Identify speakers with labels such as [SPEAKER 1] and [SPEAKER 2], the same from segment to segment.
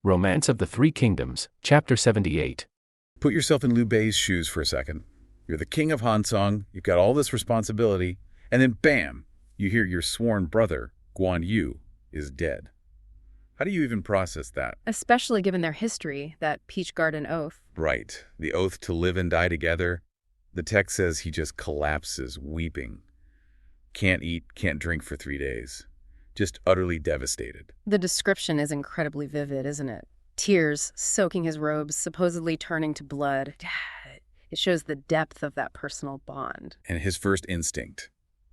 [SPEAKER 1] Romance of the Three Kingdoms, Chapter 78.
[SPEAKER 2] Put yourself in Liu Bei's shoes for a second. You're the king of Hansong, you've got all this responsibility, and then bam, you hear your sworn brother, Guan Yu, is dead. How do you even process that?
[SPEAKER 3] Especially given their history, that Peach Garden oath.
[SPEAKER 2] Right, the oath to live and die together. The text says he just collapses, weeping. Can't eat, can't drink for 3 days. Just utterly devastated.
[SPEAKER 3] The description is incredibly vivid, isn't it? Tears soaking his robes, supposedly turning to blood. It shows the depth of that personal bond.
[SPEAKER 2] And his first instinct,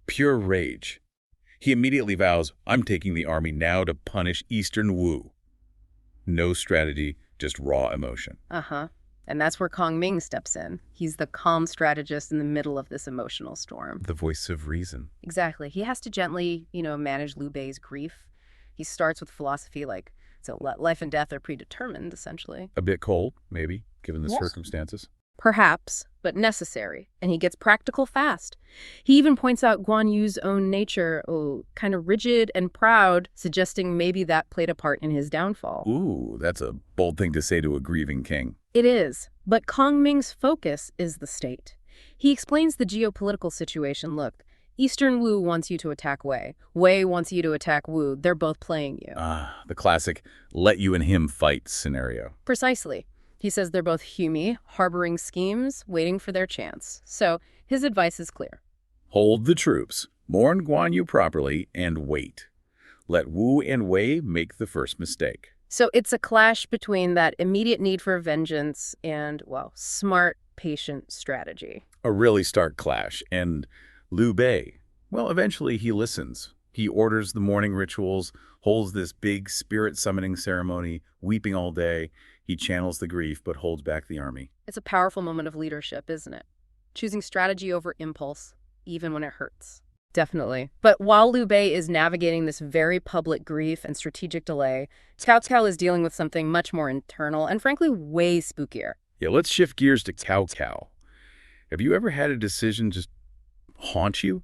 [SPEAKER 2] pure rage. He immediately vows, I'm taking the army now to punish Eastern Wu. No strategy, just raw emotion.
[SPEAKER 3] Uh-huh. And that's where Kong Ming steps in. He's the calm strategist in the middle of this emotional storm.
[SPEAKER 2] The voice of reason.
[SPEAKER 3] Exactly. He has to gently, manage Liu Bei's grief. He starts with philosophy like, so life and death are predetermined, essentially.
[SPEAKER 2] A bit cold, maybe, given the circumstances.
[SPEAKER 3] Perhaps, but necessary. And he gets practical fast. He even points out Guan Yu's own nature, kind of rigid and proud, suggesting maybe that played a part in his downfall.
[SPEAKER 2] Ooh, that's a bold thing to say to a grieving king.
[SPEAKER 3] It is, but Kong Ming's focus is the state. He explains the geopolitical situation. Look, Eastern Wu wants you to attack Wei. Wei wants you to attack Wu. They're both playing you.
[SPEAKER 2] The classic let you and him fight scenario.
[SPEAKER 3] Precisely. He says they're both Hume, harboring schemes, waiting for their chance. So his advice is clear.
[SPEAKER 2] Hold the troops, mourn Guan Yu properly, and wait. Let Wu and Wei make the first mistake.
[SPEAKER 3] So it's a clash between that immediate need for vengeance and, smart, patient strategy.
[SPEAKER 2] A really stark clash. And Liu Bei, eventually he listens. He orders the morning rituals, holds this big spirit summoning ceremony, weeping all day. He channels the grief, but holds back the army.
[SPEAKER 3] It's a powerful moment of leadership, isn't it? Choosing strategy over impulse, even when it hurts. Definitely. But while Liu Bei is navigating this very public grief and strategic delay, Cao Cao is dealing with something much more internal and frankly way spookier.
[SPEAKER 2] Yeah, let's shift gears to Cao Cao. Have you ever had a decision just haunt you?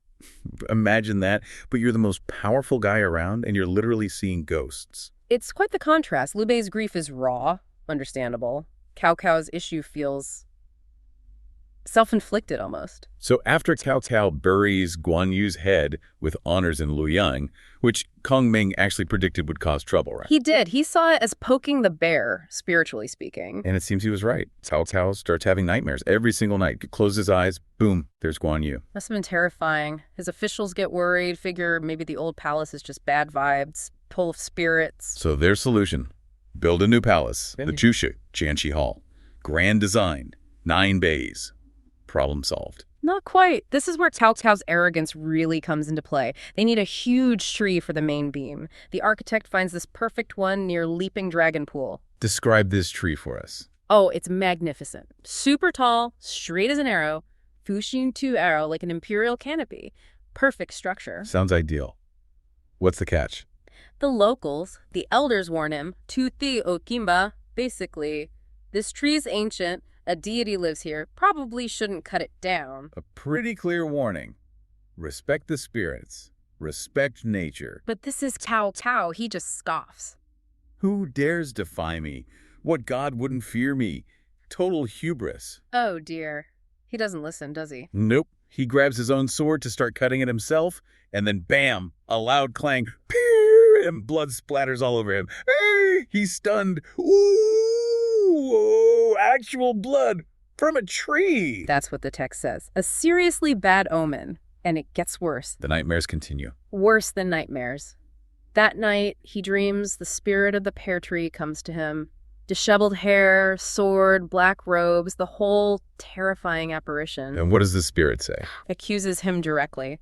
[SPEAKER 2] Imagine that, but you're the most powerful guy around and you're literally seeing ghosts.
[SPEAKER 3] It's quite the contrast. Liu Bei's grief is raw, understandable. Cao Cao's issue feels self-inflicted almost.
[SPEAKER 2] So after Cao Cao buries Guan Yu's head with honors in Luoyang, which Kong Ming actually predicted would cause trouble, right?
[SPEAKER 3] He did. He saw it as poking the bear, spiritually speaking.
[SPEAKER 2] And it seems he was right. Cao Cao starts having nightmares every single night. Closes his eyes, boom, there's Guan Yu.
[SPEAKER 3] Must have been terrifying. His officials get worried, figure maybe the old palace is just bad vibes, full of spirits.
[SPEAKER 2] So their solution, build a new palace, the Chushu, Jianqi Hall. Grand design, 9 bays. Problem solved.
[SPEAKER 3] Not quite. This is where Cao Cao's arrogance really comes into play. They need a huge tree for the main beam. The architect finds this perfect one near Leaping Dragon Pool.
[SPEAKER 2] Describe this tree for us.
[SPEAKER 3] Oh, it's magnificent. Super tall, straight as an arrow, Fuxing 2 arrow like an imperial canopy. Perfect structure.
[SPEAKER 2] Sounds ideal. What's the catch?
[SPEAKER 3] The locals, the elders warn him, Tuthi Okimba, basically, this tree's ancient, a deity lives here, probably shouldn't cut it down.
[SPEAKER 2] A pretty clear warning. Respect the spirits. Respect nature.
[SPEAKER 3] But this is Cao Cao. He just scoffs.
[SPEAKER 2] Who dares defy me? What god wouldn't fear me? Total hubris.
[SPEAKER 3] Oh, dear. He doesn't listen, does he?
[SPEAKER 2] Nope. He grabs his own sword to start cutting it himself, and then bam, a loud clang, peer, and blood splatters all over him. Hey, he's stunned. Ooh, actual blood from a tree.
[SPEAKER 3] That's what the text says. A seriously bad omen. And it gets worse.
[SPEAKER 2] The nightmares continue.
[SPEAKER 3] Worse than nightmares. That night, he dreams the spirit of the pear tree comes to him. Disheveled hair, sword, black robes, the whole terrifying apparition.
[SPEAKER 2] And what does the spirit say?
[SPEAKER 3] Accuses him directly.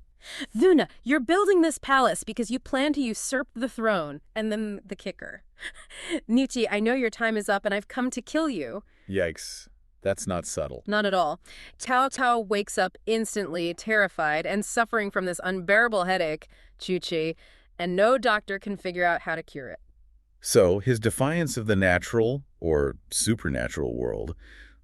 [SPEAKER 3] Thuna, you're building this palace because you plan to usurp the throne. And then the kicker. Nietzsche, I know your time is up and I've come to kill you.
[SPEAKER 2] Yikes. That's not subtle.
[SPEAKER 3] Not at all. Cao Cao wakes up instantly, terrified, and suffering from this unbearable headache, Chuchi, and no doctor can figure out how to cure it.
[SPEAKER 2] So his defiance of the natural, or supernatural world,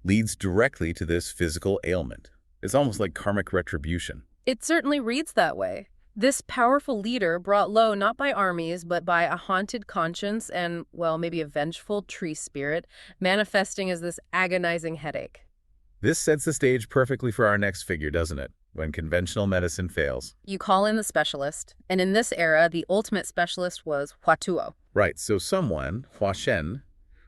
[SPEAKER 2] leads directly to this physical ailment. It's almost like karmic retribution.
[SPEAKER 3] It certainly reads that way. This powerful leader brought low not by armies, but by a haunted conscience and, well, maybe a vengeful tree spirit, manifesting as this agonizing headache.
[SPEAKER 2] This sets the stage perfectly for our next figure, doesn't it? When conventional medicine fails.
[SPEAKER 3] You call in the specialist, and in this era, the ultimate specialist was Huatuo.
[SPEAKER 2] Right, so someone, Hua Shen,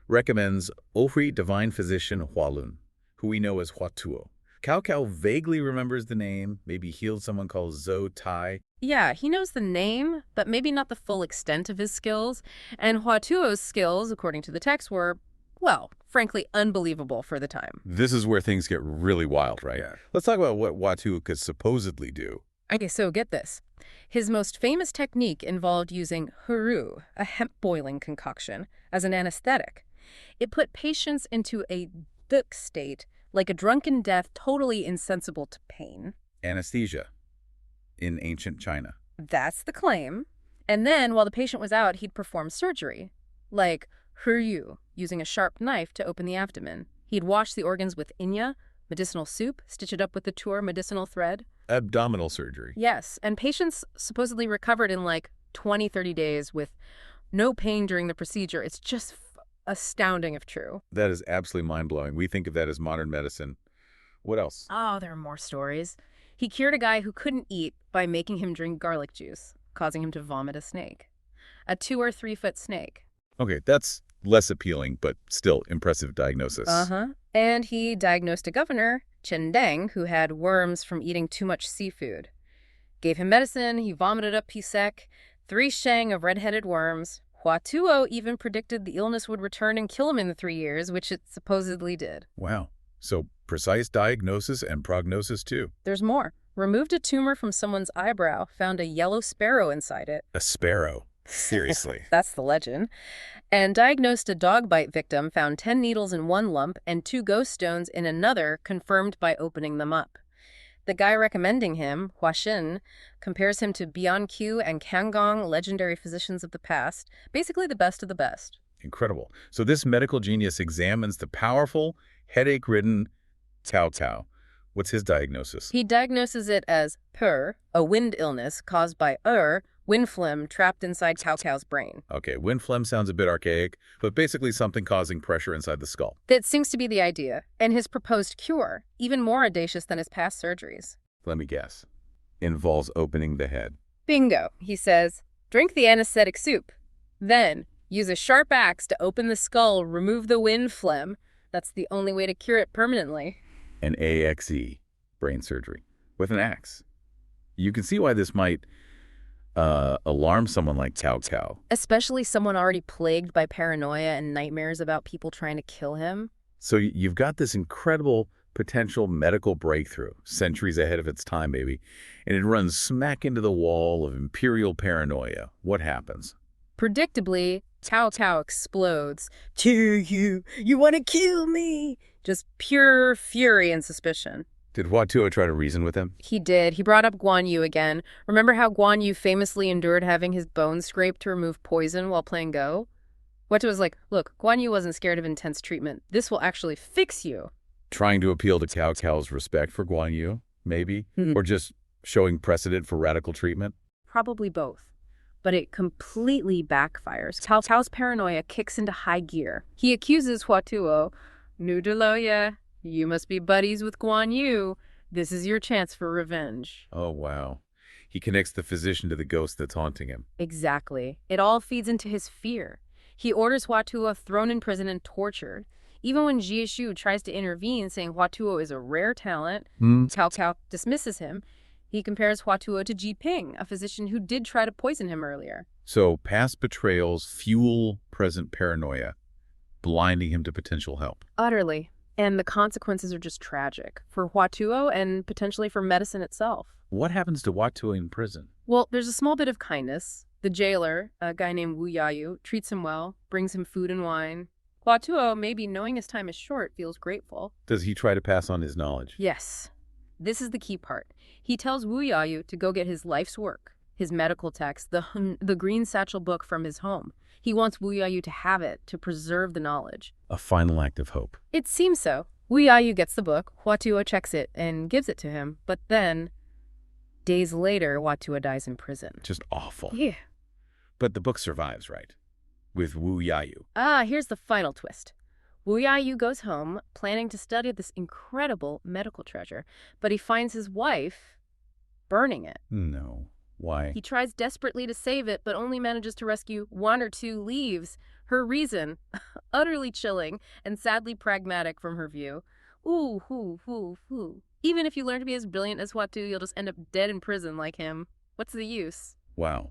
[SPEAKER 2] recommends Ohri divine physician Hualun, who we know as Huatuo. Cao Cao vaguely remembers the name, maybe healed someone called Zhou Tai.
[SPEAKER 3] Yeah, he knows the name, but maybe not the full extent of his skills. And Huatuo's skills, according to the text, were, well, frankly, unbelievable for the time.
[SPEAKER 2] This is where things get really wild, right?
[SPEAKER 4] Yeah.
[SPEAKER 2] Let's talk about what Huatuo could supposedly do.
[SPEAKER 3] Okay, so get this. His most famous technique involved using heru, a hemp boiling concoction, as an anesthetic. It put patients into a duk state, like a drunken death, totally insensible to pain.
[SPEAKER 2] Anesthesia in ancient China.
[SPEAKER 3] That's the claim. And then, while the patient was out, he'd perform surgery, like heru, using a sharp knife to open the abdomen. He'd wash the organs with inya, medicinal soup, stitch it up with the tur medicinal thread.
[SPEAKER 2] Abdominal surgery.
[SPEAKER 3] Yes, and patients supposedly recovered in like 20-30 days with no pain during the procedure. It's just astounding if true.
[SPEAKER 2] That is absolutely mind-blowing. We think of that as modern medicine. What else?
[SPEAKER 3] Oh, there are more stories. He cured a guy who couldn't eat by making him drink garlic juice, causing him to vomit a snake. A 2 or 3 foot snake.
[SPEAKER 2] Okay, that's less appealing, but still impressive diagnosis.
[SPEAKER 3] And he diagnosed a governor, Chen Deng, who had worms from eating too much seafood. Gave him medicine, he vomited up Pisek, 3 sheng of red-headed worms. Huatuo even predicted the illness would return and kill him in the 3 years, which it supposedly did.
[SPEAKER 2] Wow. So precise diagnosis and prognosis too.
[SPEAKER 3] There's more. Removed a tumor from someone's eyebrow, found a yellow sparrow inside it.
[SPEAKER 2] A sparrow. Seriously.
[SPEAKER 3] That's the legend. And diagnosed a dog bite victim, found 10 needles in one lump and 2 ghost stones in another, confirmed by opening them up. The guy recommending him, Hua Xin, compares him to Bian Qiu and Kangong, legendary physicians of the past, basically the best of the best.
[SPEAKER 2] Incredible. So this medical genius examines the powerful, headache-ridden Cao Cao. What's his diagnosis?
[SPEAKER 3] He diagnoses it as PER, a wind illness caused by wind phlegm trapped inside Cao Cao's brain.
[SPEAKER 2] Okay, wind phlegm sounds a bit archaic, but basically something causing pressure inside the skull.
[SPEAKER 3] That seems to be the idea, and his proposed cure, even more audacious than his past surgeries.
[SPEAKER 2] Let me guess. Involves opening the head.
[SPEAKER 3] Bingo, he says. Drink the anesthetic soup. Then, use a sharp axe to open the skull, remove the wind phlegm. That's the only way to cure it permanently.
[SPEAKER 2] An AXE, brain surgery, with an axe. You can see why this might alarm someone like Cao Cao.
[SPEAKER 3] Especially someone already plagued by paranoia and nightmares about people trying to kill him.
[SPEAKER 2] So you've got this incredible potential medical breakthrough, centuries ahead of its time, maybe, and it runs smack into the wall of imperial paranoia. What happens?
[SPEAKER 3] Predictably, Cao Cao explodes. You want to kill me? Just pure fury and suspicion.
[SPEAKER 2] Did Huatuo try to reason with him?
[SPEAKER 3] He did. He brought up Guan Yu again. Remember how Guan Yu famously endured having his bones scraped to remove poison while playing Go? Huatuo was like, look, Guan Yu wasn't scared of intense treatment. This will actually fix you.
[SPEAKER 2] Trying to appeal to Cao Cao's respect for Guan Yu, maybe? Or just showing precedent for radical treatment?
[SPEAKER 3] Probably both. But it completely backfires. Cao Cao's paranoia kicks into high gear. He accuses Huatuo, Nu Deloya, you must be buddies with Guan Yu. This is your chance for revenge.
[SPEAKER 2] Oh, wow. He connects the physician to the ghost that's haunting him.
[SPEAKER 3] Exactly. It all feeds into his fear. He orders Huatuo thrown in prison and tortured. Even when Jie Shu tries to intervene, saying Huatuo is a rare talent, Cao Cao dismisses him. He compares Huatuo to Ji Ping, a physician who did try to poison him earlier.
[SPEAKER 2] So past betrayals fuel present paranoia, blinding him to potential help.
[SPEAKER 3] Utterly. And the consequences are just tragic for Huatuo and potentially for medicine itself.
[SPEAKER 2] What happens to Huatuo in prison?
[SPEAKER 3] Well, there's a small bit of kindness. The jailer, a guy named Wu Yayu, treats him well, brings him food and wine. Huatuo, maybe knowing his time is short, feels grateful.
[SPEAKER 2] Does he try to pass on his knowledge?
[SPEAKER 3] Yes. This is the key part. He tells Wu Yayu to go get his life's work, his medical text, the green satchel book from his home. He wants Wu Yayu to have it, to preserve the knowledge.
[SPEAKER 2] A final act of hope.
[SPEAKER 3] It seems so. Wu Yayu gets the book, Huatuo checks it, and gives it to him. But then, Days later, Watua dies in prison.
[SPEAKER 2] Just awful.
[SPEAKER 3] Yeah.
[SPEAKER 2] But the book survives, right? With Wu Yayu.
[SPEAKER 3] Here's the final twist. Wu Yayu goes home, planning to study this incredible medical treasure, but he finds his wife burning it.
[SPEAKER 2] No. Why?
[SPEAKER 3] He tries desperately to save it, but only manages to rescue 1 or 2 leaves. Her reason, utterly chilling and sadly pragmatic from her view. Ooh, hoo, hoo, hoo. Even if you learn to be as brilliant as Huatu, you'll just end up dead in prison like him. What's the use?
[SPEAKER 2] Wow.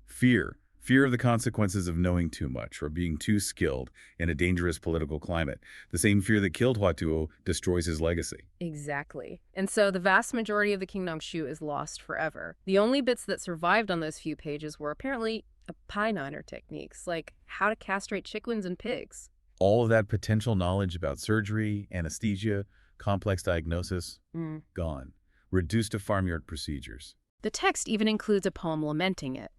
[SPEAKER 2] Fear. Fear of the consequences of knowing too much or being too skilled in a dangerous political climate. The same fear that killed Huatuo destroys his legacy.
[SPEAKER 3] Exactly. And so the vast majority of the King Nangshu is lost forever. The only bits that survived on those few pages were apparently Paininer techniques, like how to castrate chickens and pigs.
[SPEAKER 2] All of that potential knowledge about surgery, anesthesia, complex diagnosis, gone. Reduced to farmyard procedures.
[SPEAKER 3] The text even includes a poem lamenting it.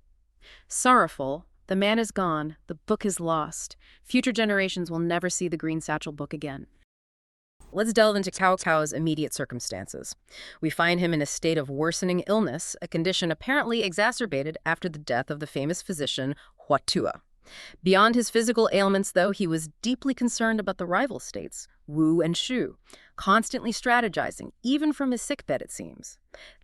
[SPEAKER 3] Sorrowful, the man is gone, the book is lost. Future generations will never see the Green Satchel book again. Let's delve into Cao Cao's immediate circumstances. We find him in a state of worsening illness, a condition apparently exacerbated after the death of the famous physician Huatua. Beyond his physical ailments, though, he was deeply concerned about the rival states, Wu and Shu, constantly strategizing, even from his sickbed, it seems.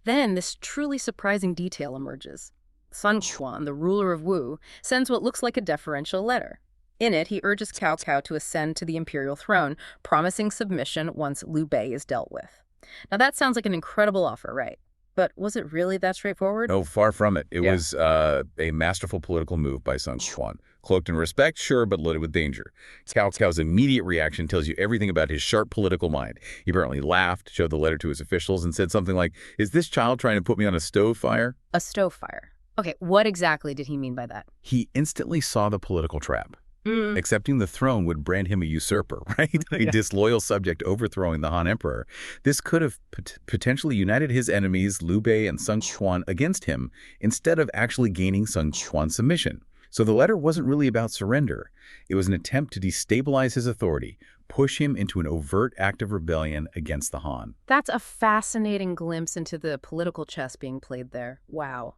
[SPEAKER 3] Then this truly surprising detail emerges. Sun Quan, the ruler of Wu, sends what looks like a deferential letter. In it, he urges Cao Cao to ascend to the imperial throne, promising submission once Liu Bei is dealt with. Now that sounds like an incredible offer, right? But was it really that straightforward?
[SPEAKER 2] Oh, far from it. It was a masterful political move by Sun Quan. Cloaked in respect, sure, but loaded with danger. Cao Cao's immediate reaction tells you everything about his sharp political mind. He apparently laughed, showed the letter to his officials, and said something like, "Is this child trying to put me on a stove fire?"
[SPEAKER 3] A stove fire. Okay, what exactly did he mean by that?
[SPEAKER 2] He instantly saw the political trap. Accepting the throne would brand him a usurper, right? A disloyal subject overthrowing the Han Emperor. This could have potentially united his enemies, Liu Bei and Sun Quan, against him, instead of actually gaining Sun Quan's submission. So the letter wasn't really about surrender. It was an attempt to destabilize his authority, push him into an overt act of rebellion against the Han.
[SPEAKER 3] That's a fascinating glimpse into the political chess being played there. Wow.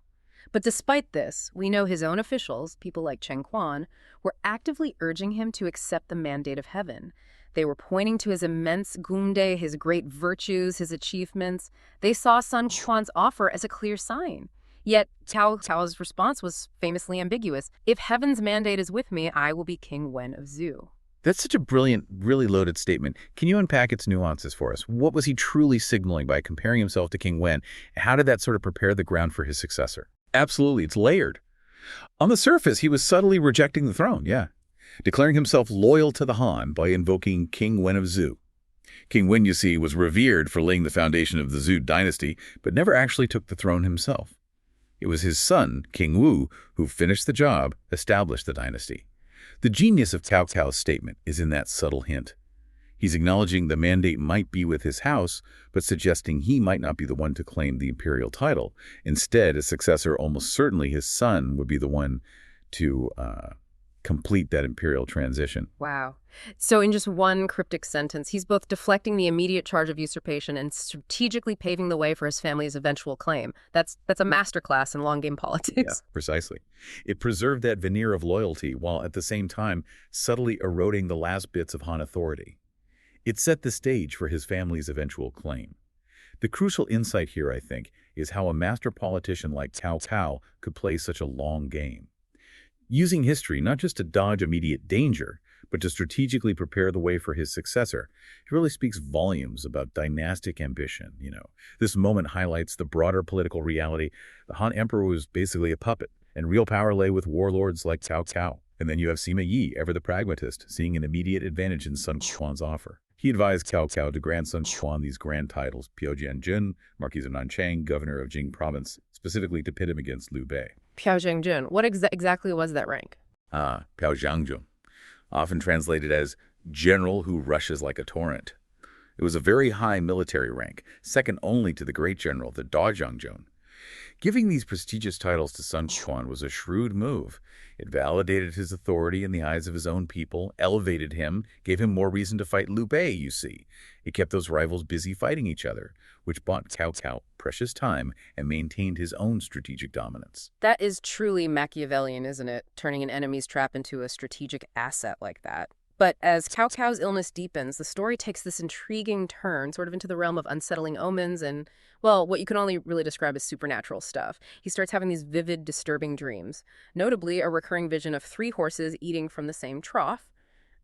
[SPEAKER 3] But despite this, we know his own officials, people like Chen Quan, were actively urging him to accept the mandate of heaven. They were pointing to his immense gunde, his great virtues, his achievements. They saw Sun Quan's offer as a clear sign. Yet Cao Cao's response was famously ambiguous. If heaven's mandate is with me, I will be King Wen of Zhou.
[SPEAKER 2] That's such a brilliant, really loaded statement. Can you unpack its nuances for us? What was he truly signaling by comparing himself to King Wen? How did that sort of prepare the ground for his successor? Absolutely, it's layered. On the surface, he was subtly rejecting the throne, declaring himself loyal to the Han by invoking King Wen of Zhou. King Wen, you see, was revered for laying the foundation of the Zhou dynasty, but never actually took the throne himself. It was his son, King Wu, who finished the job, established the dynasty. The genius of Cao Cao's statement is in that subtle hint. He's acknowledging the mandate might be with his house, but suggesting he might not be the one to claim the imperial title. Instead, a successor, almost certainly his son, would be the one to complete that imperial transition. Wow.
[SPEAKER 3] So in just one cryptic sentence, he's both deflecting the immediate charge of usurpation and strategically paving the way for his family's eventual claim. That's a masterclass in long game politics.
[SPEAKER 2] Yeah, precisely. It preserved that veneer of loyalty while at the same time subtly eroding the last bits of Han authority. It set the stage for his family's eventual claim. The crucial insight here, I think, is how a master politician like Cao Cao could play such a long game. Using history not just to dodge immediate danger, but to strategically prepare the way for his successor. It really speaks volumes about dynastic ambition, This moment highlights the broader political reality. The Han Emperor was basically a puppet, and real power lay with warlords like Cao Cao. And then you have Sima Yi, ever the pragmatist, seeing an immediate advantage in Sun Quan's offer. He advised Cao Cao to grant Sun Quan these grand titles, Piao Jianjun, Marquis of Nanchang, governor of Jing province, specifically to pit him against Liu Bei.
[SPEAKER 3] Piao Jianjun, what exactly was that rank?
[SPEAKER 2] Piao Jianjun, often translated as general who rushes like a torrent. It was a very high military rank, second only to the great general, the Da Jiangjun. Giving these prestigious titles to Sun Quan was a shrewd move. It validated his authority in the eyes of his own people, elevated him, gave him more reason to fight Liu Bei, you see. It kept those rivals busy fighting each other, which bought Cao Cao precious time and maintained his own strategic dominance.
[SPEAKER 3] That is truly Machiavellian, isn't it? Turning an enemy's trap into a strategic asset like that. But as Cao Cao's illness deepens, the story takes this intriguing turn, sort of into the realm of unsettling omens and, well, what you can only really describe as supernatural stuff. He starts having these vivid, disturbing dreams, notably a recurring vision of 3 horses eating from the same trough.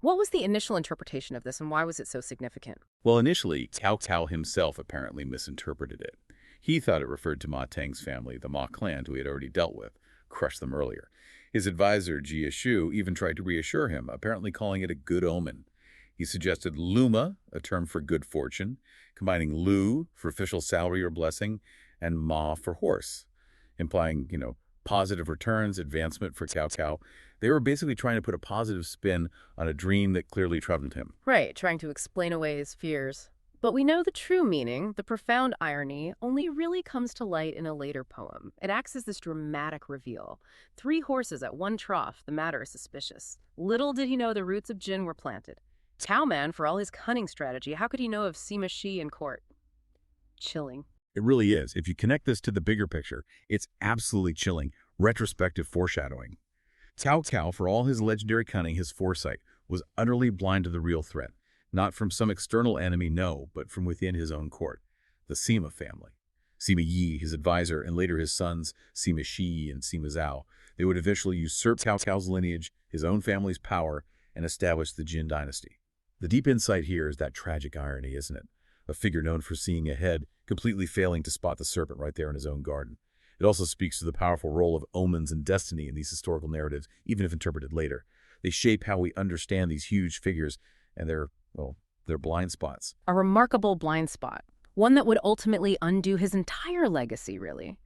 [SPEAKER 3] What was the initial interpretation of this, and why was it so significant?
[SPEAKER 2] Well, initially, Cao Cao himself apparently misinterpreted it. He thought it referred to Ma Teng's family, the Ma clan, who he had already dealt with, crushed them earlier. His advisor, Jie Shu, even tried to reassure him, apparently calling it a good omen. He suggested Luma, a term for good fortune, combining Lu for official salary or blessing, and Ma for horse, implying, positive returns, advancement for Cao Cao. They were basically trying to put a positive spin on a dream that clearly troubled him.
[SPEAKER 3] Right, trying to explain away his fears. But we know the true meaning, the profound irony, only really comes to light in a later poem. It acts as this dramatic reveal. 3 horses at one trough, the matter is suspicious. Little did he know the roots of Jin were planted. Cao Man, for all his cunning strategy, how could he know of Sima Shi in court? Chilling.
[SPEAKER 2] It really is. If you connect this to the bigger picture, it's absolutely chilling, retrospective foreshadowing. Cao Cao, for all his legendary cunning, his foresight, was utterly blind to the real threat. Not from some external enemy, no, but from within his own court, the Sima family. Sima Yi, his advisor, and later his sons, Sima Shi and Sima Zhao, they would eventually usurp Cao Cao's lineage, his own family's power, and establish the Jin dynasty. The deep insight here is that tragic irony, isn't it? A figure known for seeing ahead, completely failing to spot the serpent right there in his own garden. It also speaks to the powerful role of omens and destiny in these historical narratives, even if interpreted later. They shape how we understand these huge figures and their blind spots.
[SPEAKER 3] A remarkable blind spot. One that would ultimately undo his entire legacy, really.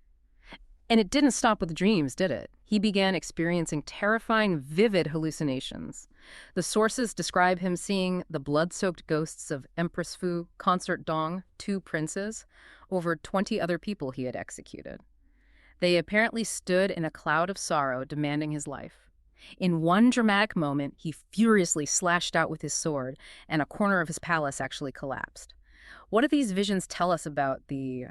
[SPEAKER 3] And it didn't stop with dreams, did it? He began experiencing terrifying, vivid hallucinations. The sources describe him seeing the blood-soaked ghosts of Empress Fu, Consort Dong, 2 princes, over 20 other people he had executed. They apparently stood in a cloud of sorrow, demanding his life. In one dramatic moment, he furiously slashed out with his sword, and a corner of his palace actually collapsed. What do these visions tell us about the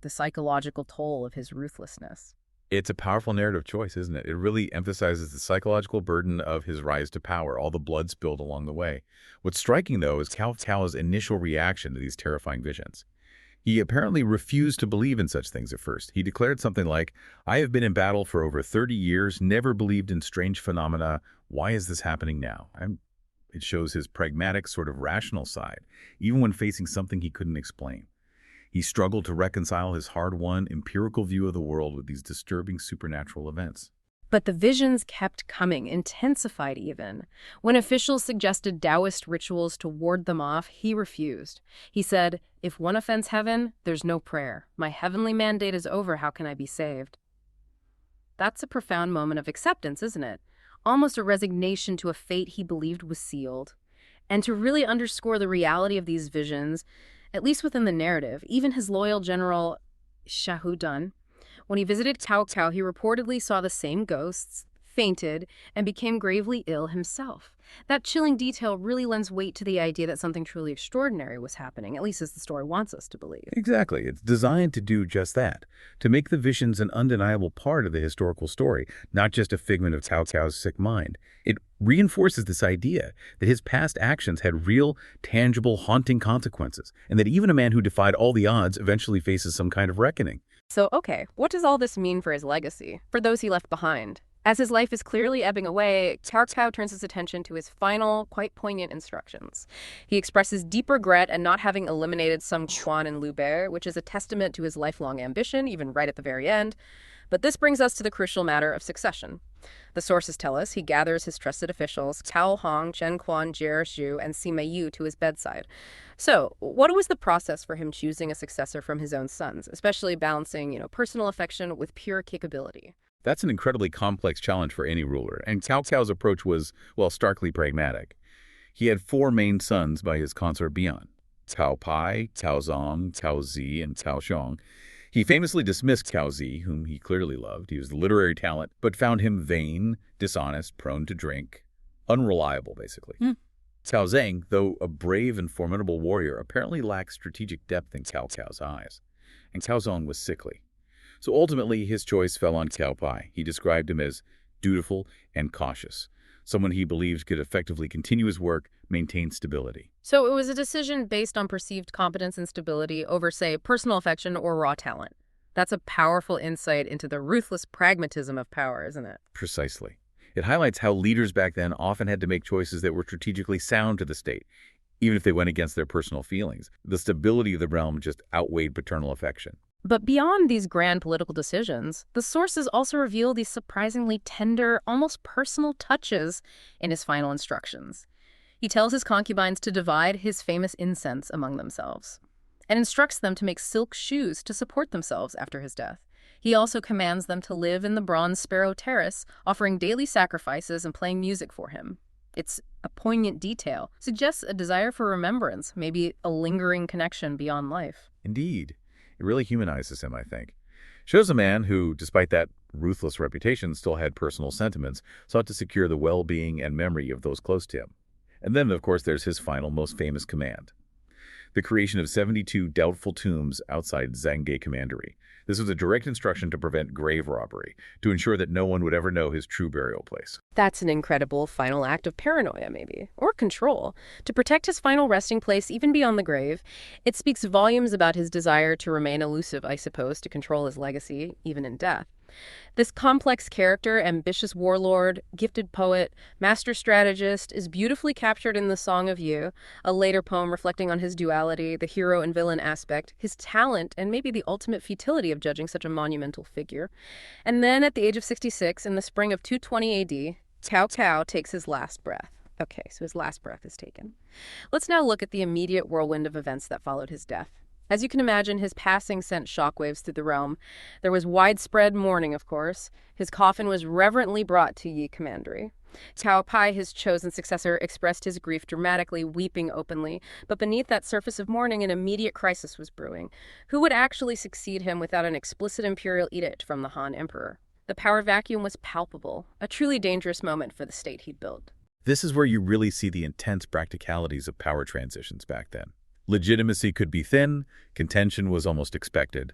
[SPEAKER 3] psychological toll of his ruthlessness?
[SPEAKER 2] It's a powerful narrative choice, isn't it? It really emphasizes the psychological burden of his rise to power, all the blood spilled along the way. What's striking, though, is Cao Cao's initial reaction to these terrifying visions. He apparently refused to believe in such things at first. He declared something like, "I have been in battle for over 30 years, never believed in strange phenomena. Why is this happening now?" It shows his pragmatic, sort of rational side, even when facing something he couldn't explain. He struggled to reconcile his hard-won, empirical view of the world with these disturbing supernatural events.
[SPEAKER 3] But the visions kept coming, intensified even. When officials suggested Taoist rituals to ward them off, he refused. He said, "If one offends heaven, there's no prayer. My heavenly mandate is over, how can I be saved?" That's a profound moment of acceptance, isn't it? Almost a resignation to a fate he believed was sealed. And to really underscore the reality of these visions, at least within the narrative, even his loyal general, Xiahou Dun, when he visited Cao Cao, he reportedly saw the same ghosts, fainted, and became gravely ill himself. That chilling detail really lends weight to the idea that something truly extraordinary was happening, at least as the story wants us to believe.
[SPEAKER 2] Exactly. It's designed to do just that, to make the visions an undeniable part of the historical story, not just a figment of Cao Cao's sick mind. It reinforces this idea that his past actions had real, tangible, haunting consequences, and that even a man who defied all the odds eventually faces some kind of reckoning.
[SPEAKER 3] So, okay, what does all this mean for his legacy, for those he left behind? As his life is clearly ebbing away, Cao Cao turns his attention to his final, quite poignant instructions. He expresses deep regret at not having eliminated Sun Quan and Liu Bei, which is a testament to his lifelong ambition, even right at the very end. But this brings us to the crucial matter of succession. The sources tell us he gathers his trusted officials, Cao Hong, Chen Quan, Jie Shu, and Sima Yu, to his bedside. So, what was the process for him choosing a successor from his own sons, especially balancing, personal affection with pure capability?
[SPEAKER 2] That's an incredibly complex challenge for any ruler, and Cao Cao's approach was, starkly pragmatic. He had 4 main sons by his consort Bian: Cao Pai, Cao Zong, Cao Zi, and Cao Xiong. He famously dismissed Cao Zi, whom he clearly loved. He was the literary talent, but found him vain, dishonest, prone to drink, unreliable, basically. Cao Zhang, though a brave and formidable warrior, apparently lacked strategic depth in Cao Cao's eyes. and Cao Zong was sickly. So ultimately, his choice fell on Cao Pai. He described him as dutiful and cautious, someone he believed could effectively continue his work, maintain stability.
[SPEAKER 3] So it was a decision based on perceived competence and stability over, say, personal affection or raw talent. That's a powerful insight into the ruthless pragmatism of power, isn't it?
[SPEAKER 2] Precisely. It highlights how leaders back then often had to make choices that were strategically sound to the state, even if they went against their personal feelings. The stability of the realm just outweighed paternal affection.
[SPEAKER 3] But beyond these grand political decisions, the sources also reveal these surprisingly tender, almost personal touches in his final instructions. He tells his concubines to divide his famous incense among themselves and instructs them to make silk shoes to support themselves after his death. He also commands them to live in the Bronze Sparrow Terrace, offering daily sacrifices and playing music for him. It's a poignant detail, suggests a desire for remembrance, maybe a lingering connection beyond life.
[SPEAKER 2] Indeed. It really humanizes him, I think. Shows a man who, despite that ruthless reputation, still had personal sentiments, sought to secure the well-being and memory of those close to him. And then, of course, there's his final, most famous command: the creation of 72 doubtful tombs outside Zhangge Commandery. This was a direct instruction to prevent grave robbery, to ensure that no one would ever know his true burial place.
[SPEAKER 3] That's an incredible final act of paranoia, maybe, or control. To protect his final resting place, even beyond the grave, it speaks volumes about his desire to remain elusive, I suppose, to control his legacy, even in death. This complex character, ambitious warlord, gifted poet, master strategist, is beautifully captured in The Song of Yu, a later poem reflecting on his duality, the hero and villain aspect, his talent, and maybe the ultimate futility of judging such a monumental figure. And then, at the age of 66, in the spring of 220 AD, Cao Cao takes his last breath. Okay, so his last breath is taken. Let's now look at the immediate whirlwind of events that followed his death. As you can imagine, his passing sent shockwaves through the realm. There was widespread mourning, of course. His coffin was reverently brought to Yi Commandery. Cao Pai, his chosen successor, expressed his grief dramatically, weeping openly. But beneath that surface of mourning, an immediate crisis was brewing. Who would actually succeed him without an explicit imperial edict from the Han Emperor? The power vacuum was palpable, a truly dangerous moment for the state he'd built.
[SPEAKER 2] This is where you really see the intense practicalities of power transitions back then. Legitimacy could be thin, contention was almost expected.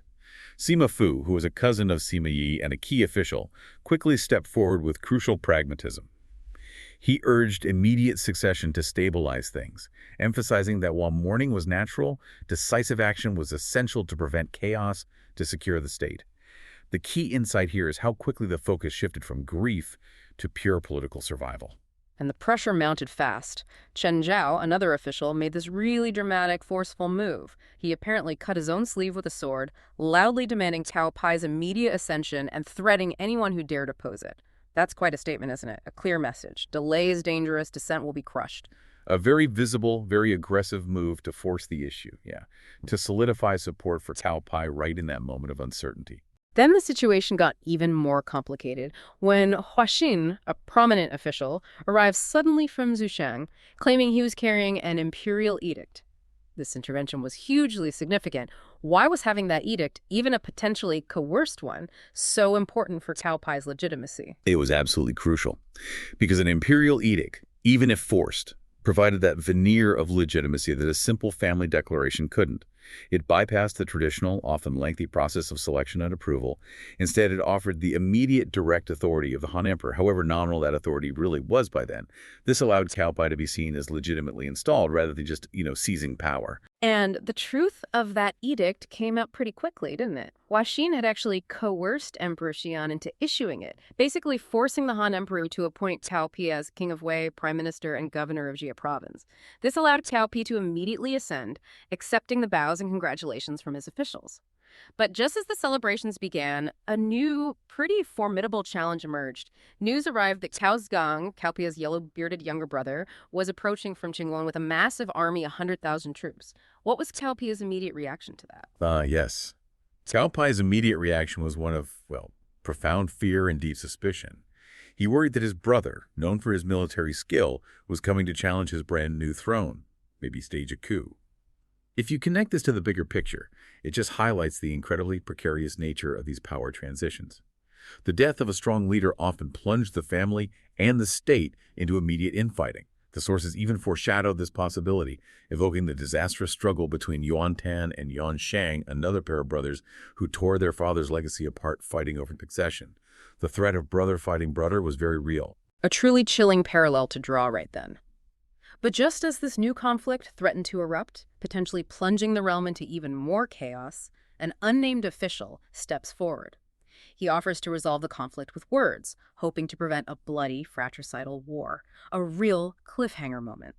[SPEAKER 2] Sima Fu, who was a cousin of Sima Yi and a key official, quickly stepped forward with crucial pragmatism. He urged immediate succession to stabilize things, emphasizing that while mourning was natural, decisive action was essential to prevent chaos, to secure the state. The key insight here is how quickly the focus shifted from grief to pure political survival.
[SPEAKER 3] And the pressure mounted fast. Chen Zhao, another official, made this really dramatic, forceful move. He apparently cut his own sleeve with a sword, loudly demanding Cao Pai's immediate ascension and threatening anyone who dared oppose it. That's quite a statement, isn't it? A clear message. Delay is dangerous, dissent will be crushed.
[SPEAKER 2] A very visible, very aggressive move to force the issue, to solidify support for Cao Pai right in that moment of uncertainty.
[SPEAKER 3] Then the situation got even more complicated when Hua Xin, a prominent official, arrived suddenly from Zhushang, claiming he was carrying an imperial edict. This intervention was hugely significant. Why was having that edict, even a potentially coerced one, so important for Cao Pai's legitimacy?
[SPEAKER 2] It was absolutely crucial, because an imperial edict, even if forced, provided that veneer of legitimacy that a simple family declaration couldn't. It bypassed the traditional, often lengthy process of selection and approval. Instead, it offered the immediate direct authority of the Han Emperor, however nominal that authority really was by then. This allowed Cao Pai to be seen as legitimately installed rather than just, seizing power.
[SPEAKER 3] And the truth of that edict came out pretty quickly, didn't it? Hua Xin had actually coerced Emperor Xian into issuing it, basically forcing the Han Emperor to appoint Cao Pi as King of Wei, Prime Minister, and Governor of Jia Province. This allowed Cao Pi to immediately ascend, accepting the bows and congratulations from his officials. But just as the celebrations began, a new, pretty formidable challenge emerged. News arrived that Cao Zgang, Cao Pi's yellow-bearded younger brother, was approaching from Qinglong with a massive army, 100,000 troops. What was Cao Pi's immediate reaction to that?
[SPEAKER 2] Yes. Cao Pai's immediate reaction was one of, profound fear and deep suspicion. He worried that his brother, known for his military skill, was coming to challenge his brand new throne, maybe stage a coup. If you connect this to the bigger picture, it just highlights the incredibly precarious nature of these power transitions. The death of a strong leader often plunged the family and the state into immediate infighting, The sources even foreshadowed this possibility, evoking the disastrous struggle between Yuan Tan and Yuan Shang, another pair of brothers who tore their father's legacy apart fighting over succession. The threat of brother fighting brother was very real.
[SPEAKER 3] A truly chilling parallel to draw right then. But just as this new conflict threatened to erupt, potentially plunging the realm into even more chaos, an unnamed official steps forward. He offers to resolve the conflict with words, hoping to prevent a bloody, fratricidal war. A real cliffhanger moment.